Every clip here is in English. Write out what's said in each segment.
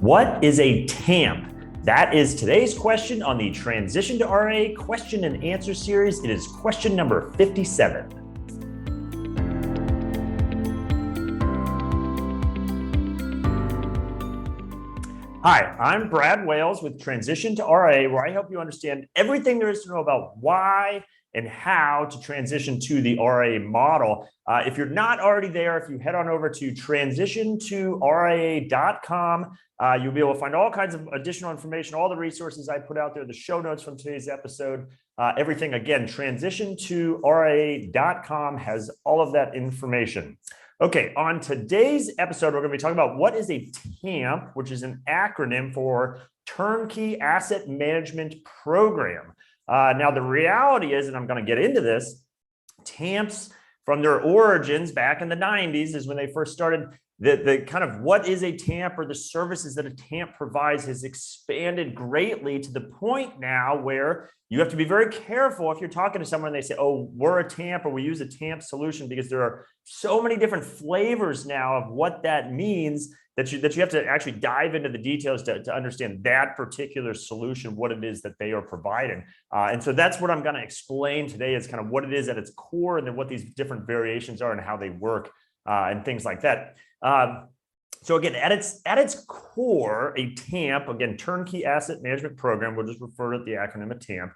What is a TAMP? That is today's question on the Transition to RIA Question and Answer series. It is question number 57. Hi, I'm Brad Wales with Transition to RIA, where I help you understand everything there is to know about why and how to transition to the RIA model. If you're not already there, if you head on over to transitiontoria.com, you'll be able to find all kinds of additional information, all the resources I put out there, the show notes from today's episode, everything. Again, transitiontoria.com has all of that information. Okay, on today's episode, we're going to be talking about what is a TAMP, which is an acronym for Turnkey Asset Management Program. Now, the reality is, and I'm going to get into this, TAMPs from their origins back in the 90s is when they first started. The kind of what is a TAMP or the services that a TAMP provides has expanded greatly to the point now where you have to be very careful if you're talking to someone and they say, oh, we're a TAMP or we use a TAMP solution, because there are so many different flavors now of what that means that you have to actually dive into the details to understand that particular solution, what it is that they are providing. And so that's what I'm going to explain today, is kind of what it is at its core, and then what these different variations are and how they work and things like that. So again, at its core, a TAMP, again, Turnkey Asset Management Program, we'll just refer to the acronym of TAMP.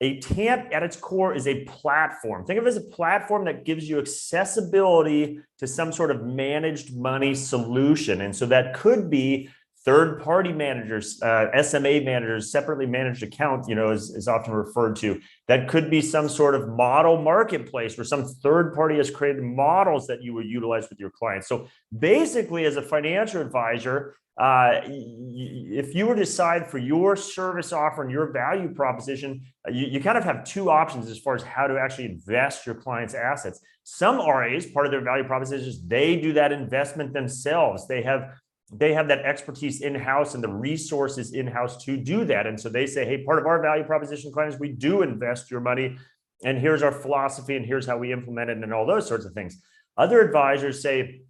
A TAMP at its core is a platform. Think of it as a platform that gives you accessibility to some sort of managed money solution. And so that could be third-party managers, SMA managers, separately managed account, is often referred to. That could be some sort of model marketplace where some third party has created models that you would utilize with your clients. So basically, as a financial advisor, if you were to decide for your service offer and your value proposition, you kind of have two options as far as how to actually invest your clients' assets. Some RAs, part of their value proposition is they do that investment themselves. They have that expertise in-house and the resources in-house to do that. And so they say, hey, part of our value proposition, clients, we do invest your money, and here's our philosophy, and here's how we implement it, and all those sorts of things. Other advisors say,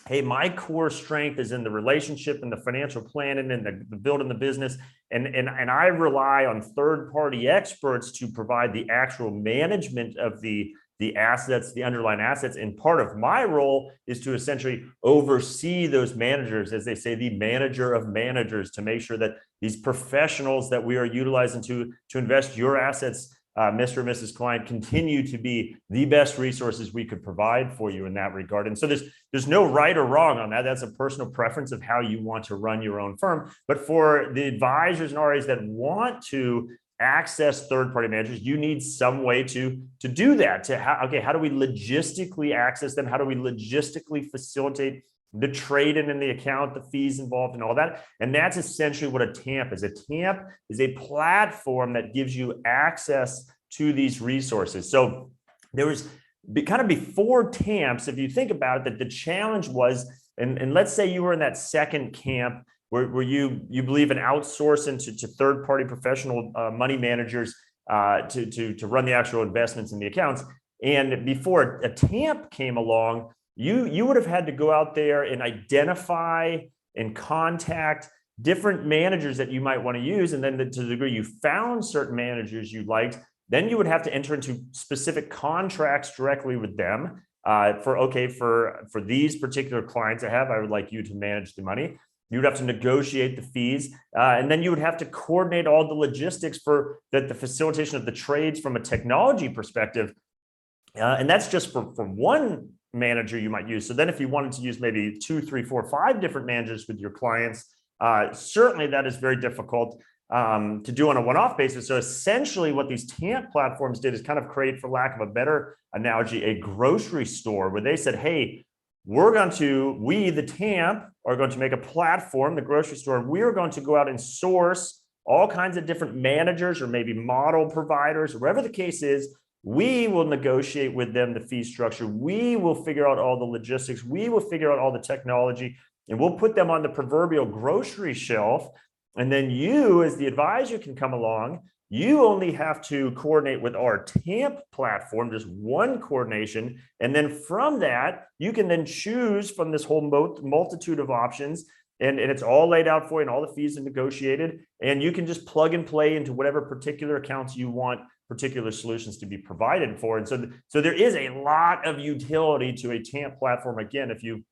hey, my core strength is in the relationship and the financial planning and the building the business. And I rely on third-party experts to provide the actual management of the assets, the underlying assets. And part of my role is to essentially oversee those managers, as they say, the manager of managers, to make sure that these professionals that we are utilizing to invest your assets, Mr. and Mrs. Client, continue to be the best resources we could provide for you in that regard. And so there's no right or wrong on that. That's a personal preference of how you want to run your own firm. But for the advisors and RAs that want to access third-party managers, you need some way to do that. How do we logistically access them? How do we logistically facilitate the trade-in in the account, the fees involved, and all that? And that's essentially what a TAMP is. A TAMP is a platform that gives you access to these resources. So there was kind of before TAMPs, if you think about it, that the challenge was, and let's say you were in that second camp where you believe in outsourcing to third-party professional money managers to run the actual investments in the accounts. And before a TAMP came along, you would have had to go out there and identify and contact different managers that you might want to use. And then to the degree you found certain managers you liked, then you would have to enter into specific contracts directly with them for these particular clients I would like you to manage the money. You would have to negotiate the fees, and then you would have to coordinate all the logistics for the facilitation of the trades from a technology perspective. And that's just for one manager you might use. So then if you wanted to use maybe 2, 3, 4, 5 different managers with your clients, certainly that is very difficult to do on a one-off basis. So essentially what these TAMP platforms did is kind of create, for lack of a better analogy, a grocery store where they said, hey, we, the TAMP, are going to make a platform, the grocery store. We are going to go out and source all kinds of different managers or maybe model providers, whatever the case is. We will negotiate with them the fee structure. We will figure out all the logistics. We will figure out all the technology, and we'll put them on the proverbial grocery shelf. And then you, as the advisor, can come along. You only have to coordinate with our TAMP platform, just one coordination. And then from that, you can then choose from this whole multitude of options and it's all laid out for you, and all the fees are negotiated, and you can just plug and play into whatever particular accounts you want particular solutions to be provided for. And so there is a lot of utility to a TAMP platform. Again, if you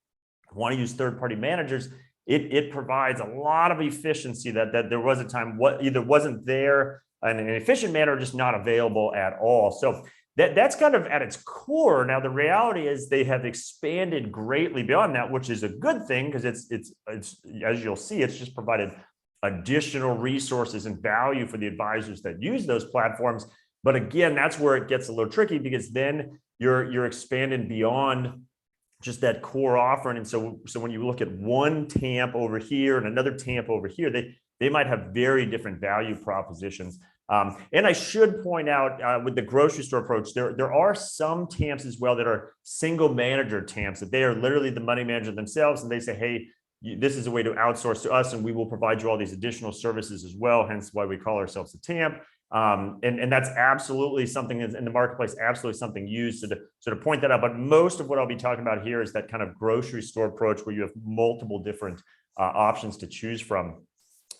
want to use third-party managers, it provides a lot of efficiency that there was a time what either wasn't there in an efficient manner or just not available at all. So that's kind of at its core. Now, the reality is they have expanded greatly beyond that, which is a good thing, because it's as you'll see, it's just provided additional resources and value for the advisors that use those platforms. But again, that's where it gets a little tricky, because then you're expanding beyond just that core offering. And so when you look at one TAMP over here and another TAMP over here, they might have very different value propositions. And I should point out, with the grocery store approach, there are some TAMPs as well that are single manager TAMPs, that they are literally the money manager themselves, and they say, hey, this is a way to outsource to us, and we will provide you all these additional services as well, hence why we call ourselves a TAMP. And that's absolutely something in the marketplace, absolutely something used to sort of point that out. But most of what I'll be talking about here is that kind of grocery store approach where you have multiple different options to choose from.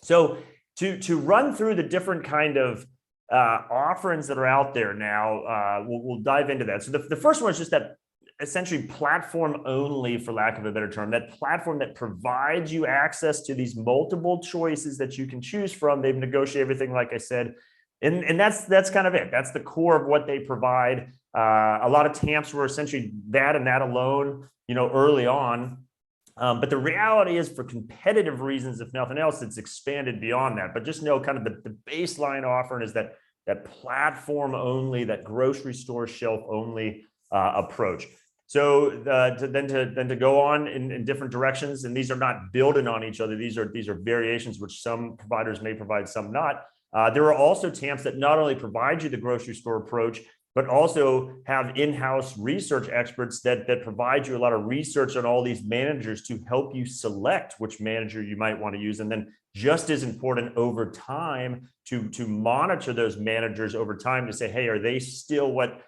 So to run through the different kind of offerings that are out there now, we'll dive into that. So the first one is just that essentially platform only, for lack of a better term, that platform that provides you access to these multiple choices that you can choose from. They've negotiated everything, like I said. And that's kind of it. That's the core of what they provide. A lot of TAMPs were essentially that and that alone, early on. But the reality is, for competitive reasons, if nothing else, it's expanded beyond that. But just know kind of the baseline offering is that platform only, that grocery store shelf only approach. So then to go on in different directions, and these are not building on each other. These are variations which some providers may provide, some not. There are also TAMPs that not only provide you the grocery store approach, but also have in-house research experts that provide you a lot of research on all these managers to help you select which manager you might want to use. And then, just as important, over time, to monitor those managers over time to say, hey, are they still what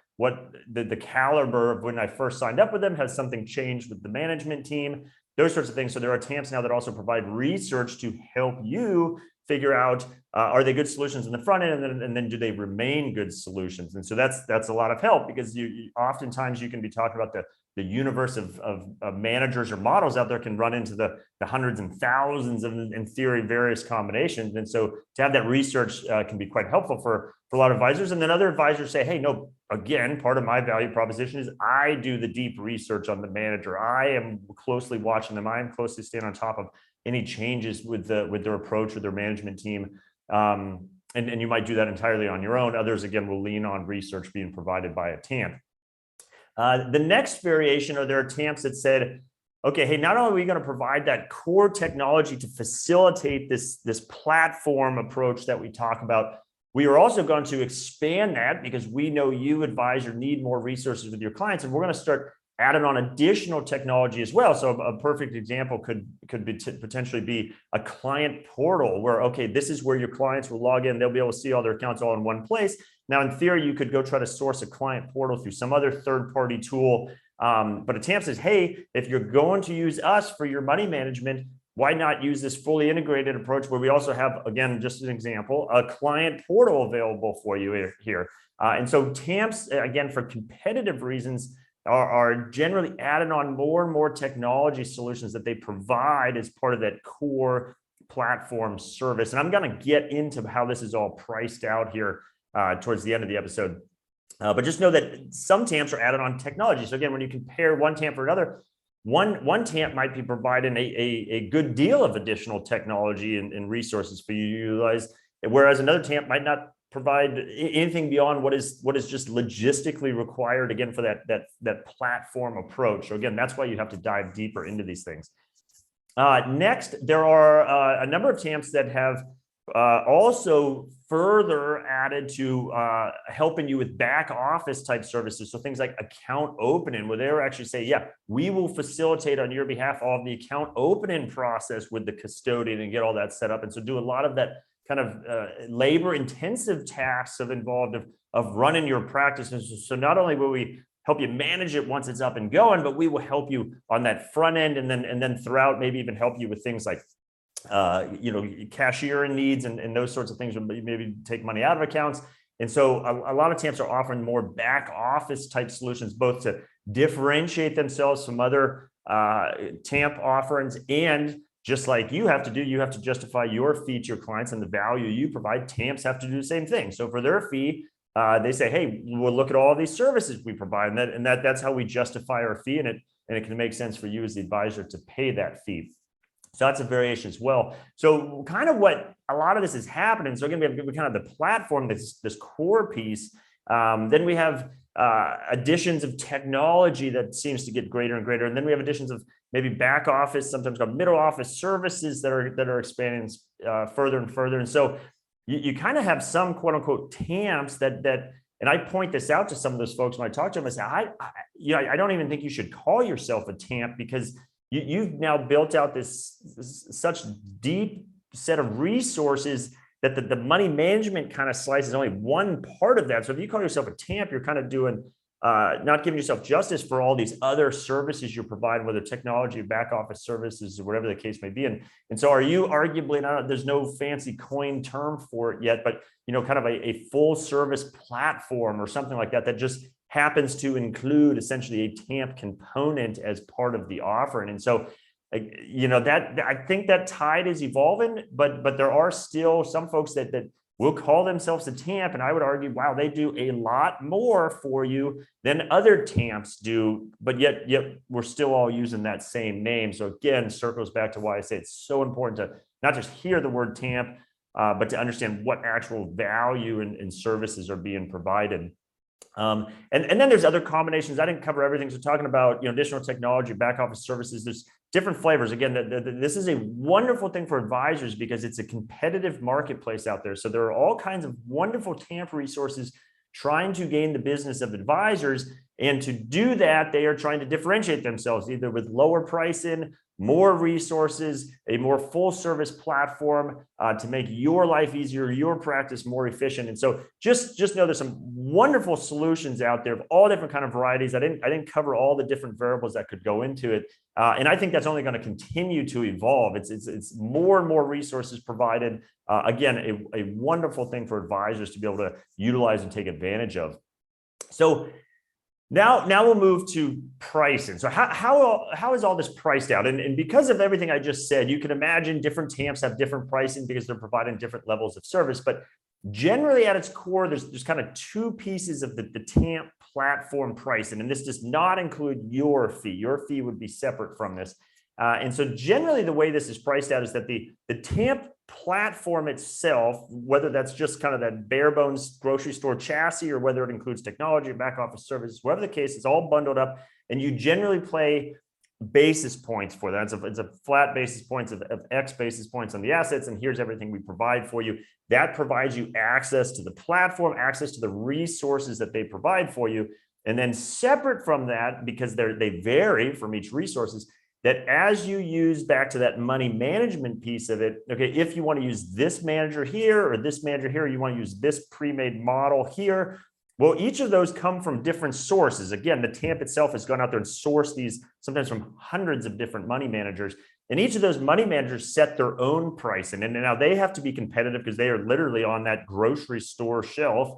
the caliber of when I first signed up with them? Has something changed with the management team? Those sorts of things. So there are TAMPs now that also provide research to help you figure out, are they good solutions in the front end, and then do they remain good solutions? And so that's a lot of help, because oftentimes you can be talking about the universe of managers or models out there can run into the hundreds and thousands of, in theory, various combinations. And so to have that research can be quite helpful for a lot of advisors. And then other advisors say, hey, no, again, part of my value proposition is I do the deep research on the manager. I am closely watching them. I am closely staying on top of any changes with their approach or their management team. And you might do that entirely on your own. Others, again, will lean on research being provided by a TAMP. The next variation are there are TAMPs that said, okay, hey, not only are we going to provide that core technology to facilitate this platform approach that we talk about, we are also going to expand that, because we know you, advisor, need more resources with your clients, and we're going to start adding on additional technology as well. So a perfect example could potentially be a client portal where, okay, this is where your clients will log in. They'll be able to see all their accounts all in one place. Now, in theory, you could go try to source a client portal through some other third-party tool. But a TAMP says, hey, if you're going to use us for your money management, why not use this fully integrated approach where we also have, again, just an example, a client portal available for you here. And so TAMPs, again, for competitive reasons, are generally adding on more and more technology solutions that they provide as part of that core platform service. And I'm going to get into how this is all priced out here towards the end of the episode. But just know that some TAMPs are added on technology. So again, when you compare one TAMP for another, one TAMP might be providing a good deal of additional technology and resources for you to utilize, whereas another TAMP might not provide anything beyond what is just logistically required, again, for that platform approach. So again, that's why you have to dive deeper into these things. Next, there are a number of TAMPs that have also further added to helping you with back office type services. So things like account opening, where they're actually say, yeah, we will facilitate on your behalf all of the account opening process with the custodian and get all that set up. And so do a lot of that kind of labor intensive tasks involved of running your practices. So not only will we help you manage it once it's up and going, but we will help you on that front end, and then throughout, maybe even help you with things like cashier needs and those sorts of things, maybe take money out of accounts. And so a lot of TAMPs are offering more back office type solutions, both to differentiate themselves from other TAMP offerings, and just like you have to justify your fee to your clients and the value you provide. TAMPs have to do the same thing. So for their fee, they say, hey, we'll look at all these services we provide, and that's how we justify our fee, and it can make sense for you as the advisor to pay that fee. So that's a variation as well. So kind of what a lot of this is happening. So again, we have kind of the platform, this core piece. Then we have additions of technology that seems to get greater and greater. And then we have additions of maybe back office, sometimes called middle office services that are expanding further and further. And so you kind of have some quote unquote TAMPs that and I point this out to some of those folks when I talk to them. I say, I don't even think you should call yourself a TAMP, because you've now built out this such deep set of resources that the money management kind of slice is only one part of that. So if you call yourself a TAMP, you're kind of doing not giving yourself justice for all these other services you're providing, whether technology, back office services, or whatever the case may be. And so are you arguably, there's no fancy coin term for it yet, but kind of a full service platform or something like that just happens to include essentially a TAMP component as part of the offering. And so that I think that tide is evolving, but there are still some folks that will call themselves a TAMP, and I would argue, wow, they do a lot more for you than other TAMPs do, but yet we're still all using that same name. So again, circles back to why I say it's so important to not just hear the word TAMP, but to understand what actual value and services are being provided. And then there's other combinations. I didn't cover everything. So talking about additional technology, back office services, there's different flavors. Again, this is a wonderful thing for advisors because it's a competitive marketplace out there. So there are all kinds of wonderful TAMP resources trying to gain the business of advisors. And to do that, they are trying to differentiate themselves either with lower pricing, more resources, a more full service platform to make your life easier, your practice more efficient. And so just know there's some wonderful solutions out there of all different kind of varieties. I didn't cover all the different variables that could go into it. And I think that's only going to continue to evolve. It's more and more resources provided. Again, a wonderful thing for advisors to be able to utilize and take advantage of. So now we'll move to pricing. So how is all this priced out? And because of everything I just said, you can imagine different TAMPs have different pricing because they're providing different levels of service. But generally at its core, there's kind of two pieces of the TAMP platform pricing. And this does not include your fee. Your fee would be separate from this. And so generally the way this is priced out is that the TAMP platform itself, whether that's just kind of that bare bones grocery store chassis or whether it includes technology, back office services, whatever the case, it's all bundled up, and you generally pay basis points for that. It's a flat basis points of X basis points on the assets, and here's everything we provide for you. That provides you access to the platform, access to the resources that they provide for you. And then separate from that, because they vary from each resources, that as you use back to that money management piece of it, okay, if you want to use this manager here or this manager here, you want to use this pre-made model here, well, each of those come from different sources. Again, the TAMP itself has gone out there and sourced these sometimes from hundreds of different money managers. And each of those money managers set their own pricing. And now they have to be competitive because they are literally on that grocery store shelf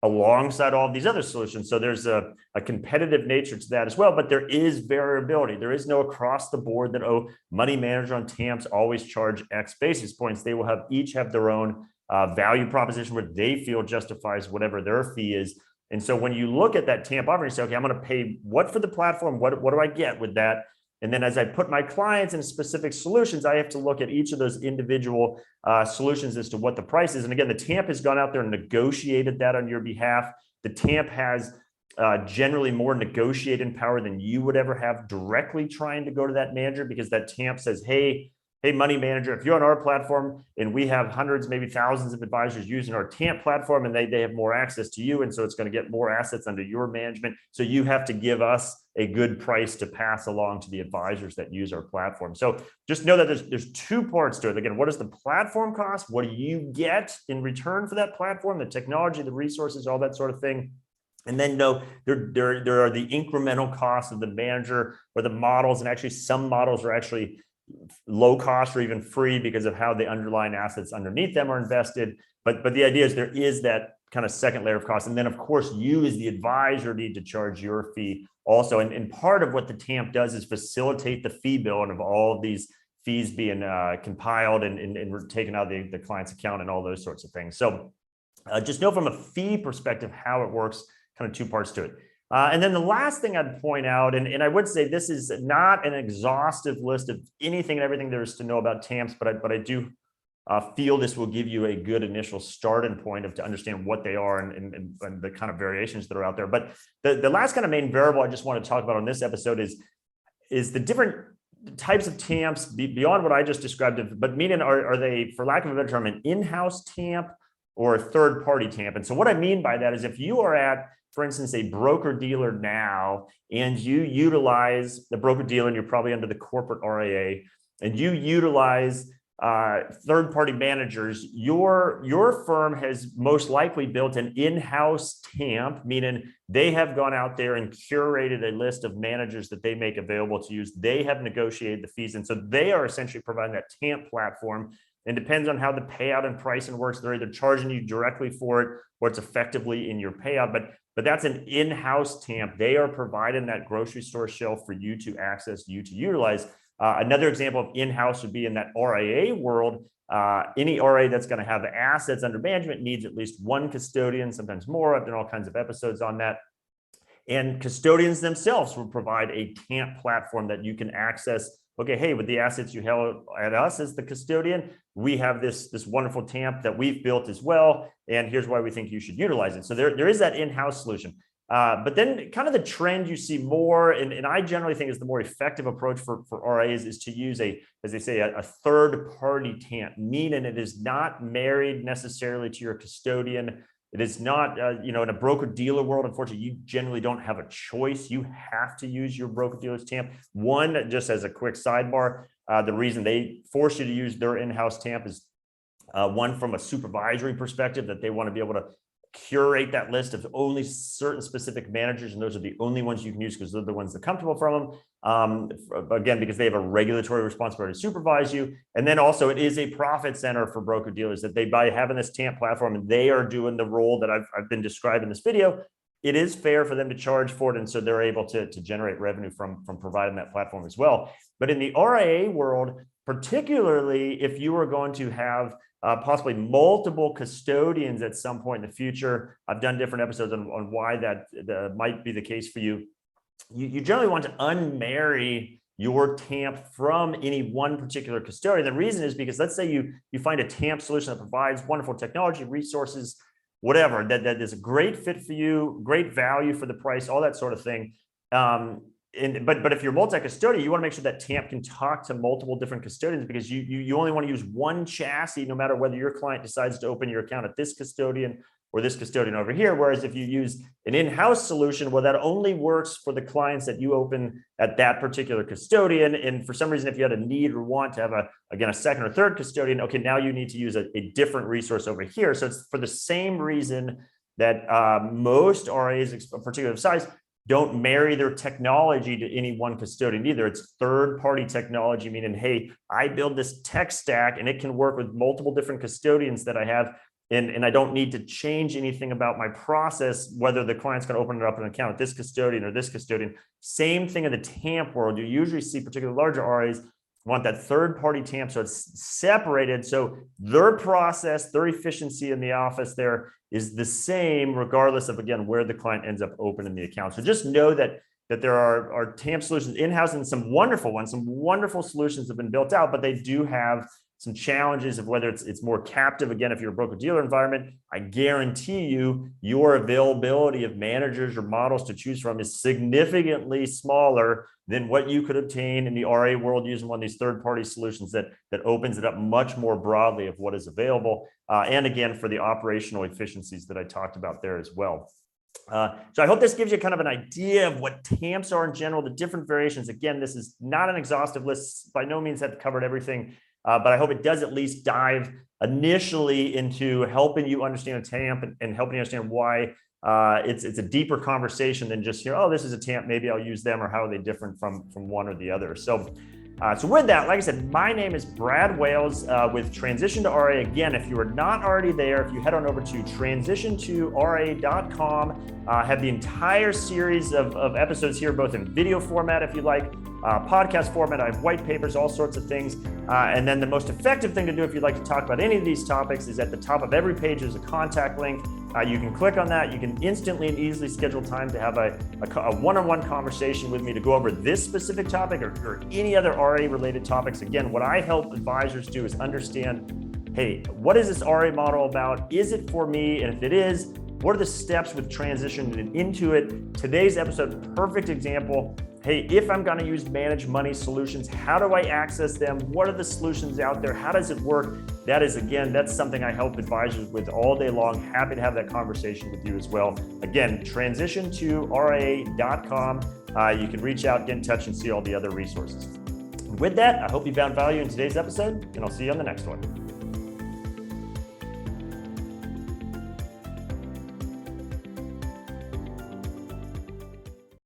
alongside all of these other solutions. So there's a competitive nature to that as well, but there is variability. There is no across the board that, oh, money manager on TAMPs always charge X basis points. They will each have their own value proposition where they feel justifies whatever their fee is. And so when you look at that TAMP offering, you say, okay, I'm going to pay what for the platform? What do I get with that? And then as I put my clients in specific solutions, I have to look at each of those individual solutions as to what the price is. And again, the TAMP has gone out there and negotiated that on your behalf. The TAMP has generally more negotiating power than you would ever have directly trying to go to that manager, because that TAMP says, hey, money manager, if you're on our platform and we have hundreds, maybe thousands of advisors using our TAMP platform, and they have more access to you, and so it's going to get more assets under your management. So you have to give us a good price to pass along to the advisors that use our platform. So just know that there's two parts to it. Again, what does the platform cost? What do you get in return for that platform? The technology, the resources, all that sort of thing. And then there are the incremental costs of the manager or the models, and actually some models are actually low cost or even free because of how the underlying assets underneath them are invested. But the idea is there is that kind of second layer of cost. And then of course you as the advisor need to charge your fee also. And part of what the TAMP does is facilitate the fee bill and of all of these fees being compiled and taken out of the client's account and all those sorts of things. So just know from a fee perspective how it works, kind of two parts to it. And then the last thing I'd point out, and I would say this is not an exhaustive list of anything and everything there is to know about TAMPs, but I do feel this will give you a good initial starting point to understand what they are and the kind of variations that are out there. But the last kind of main variable I just want to talk about on this episode is the different types of TAMPs beyond what I just described, but meaning are they, for lack of a better term, an in-house TAMP or a third-party TAMP? And so what I mean by that is if you are at, for instance, a broker dealer now, and you utilize the broker dealer, and you're probably under the corporate RIA, and you utilize third-party managers, your firm has most likely built an in-house TAMP, meaning they have gone out there and curated a list of managers that they make available to use. They have negotiated the fees, and so they are essentially providing that TAMP platform. And depends on how the payout and pricing works. They're either charging you directly for it or it's effectively in your payout. But that's an in-house TAMP. They are providing that grocery store shelf for you to access, you to utilize. Another example of in-house would be in that RIA world. Any RIA that's going to have assets under management needs at least one custodian, sometimes more. I've done all kinds of episodes on that. And custodians themselves will provide a TAMP platform that you can access. Okay, hey, with the assets you held at us as the custodian, we have this wonderful TAMP that we've built as well, and here's why we think you should utilize it. So there is that in-house solution. But then kind of the trend you see more, and I generally think is the more effective approach for RIAs is to use as they say, a third-party TAMP, meaning it is not married necessarily to your custodian. It is not, in a broker-dealer world, unfortunately, you generally don't have a choice. You have to use your broker-dealer's TAMP. One, just as a quick sidebar, the reason they force you to use their in-house TAMP is one, from a supervisory perspective, that they want to be able to curate that list of only certain specific managers, and those are the only ones you can use because they're the ones that are comfortable from them. Again, because they have a regulatory responsibility to supervise you. And then also it is a profit center for broker dealers that by having this TAMP platform, and they are doing the role that I've been describing in this video, it is fair for them to charge for it. And so they're able to generate revenue from providing that platform as well. But in the RIA world, particularly if you are going to have possibly multiple custodians at some point in the future. I've done different episodes on why that might be the case for you. You generally want to unmarry your TAMP from any one particular custodian. The reason is because let's say you find a TAMP solution that provides wonderful technology, resources, whatever, that is a great fit for you, great value for the price, all that sort of thing. But if you're multi-custodian, you want to make sure that TAMP can talk to multiple different custodians, because you only want to use one chassis no matter whether your client decides to open your account at this custodian or this custodian over here. Whereas if you use an in-house solution, well, that only works for the clients that you open at that particular custodian. And for some reason, if you had a need or want to have a second or third custodian, okay, now you need to use a different resource over here. So it's for the same reason that most RIAs, particularly of size, don't marry their technology to any one custodian either. It's third-party technology, meaning, hey, I build this tech stack and it can work with multiple different custodians that I have, and I don't need to change anything about my process, whether the client's going to open it up an account with this custodian or this custodian. Same thing in the TAMP world. You usually see particularly larger RIAs want that third-party TAMP, so it's separated. So their process, their efficiency in the office there is the same, regardless of, again, where the client ends up opening the account. So just know that there are TAMP solutions in-house, and some wonderful ones, some wonderful solutions have been built out, but they do have some challenges of whether it's more captive. Again, if you're a broker-dealer environment, I guarantee you your availability of managers or models to choose from is significantly smaller than what you could obtain in the RA world using one of these third-party solutions that opens it up much more broadly of what is available. And again, for the operational efficiencies that I talked about there as well. So I hope this gives you kind of an idea of what TAMPs are in general, the different variations. Again, this is not an exhaustive list. By no means have covered everything. But I hope it does at least dive initially into helping you understand a TAMP and helping you understand why it's a deeper conversation than just, oh, this is a TAMP, maybe I'll use them, or how are they different from one or the other. So with that, like I said, my name is Brad Wales with Transition to RIA. Again, if you are not already there, if you head on over to transitiontoria.com, have the entire series of episodes here, both in video format, if you like, podcast format. I have white papers, all sorts of things. And then the most effective thing to do if you'd like to talk about any of these topics is at the top of every page, there's a contact link. You can click on that. You can instantly and easily schedule time to have a one-on-one conversation with me to go over this specific topic or any other RIA related topics. Again, what I help advisors do is understand, hey, what is this RIA model about? Is it for me? And if it is, what are the steps with transitioning into it? Today's episode, perfect example. Hey, if I'm going to use managed money solutions, how do I access them? What are the solutions out there? How does it work? That is, again, that's something I help advisors with all day long. Happy to have that conversation with you as well. Again, transitiontoria.com. You can reach out, get in touch, and see all the other resources. With that, I hope you found value in today's episode, and I'll see you on the next one.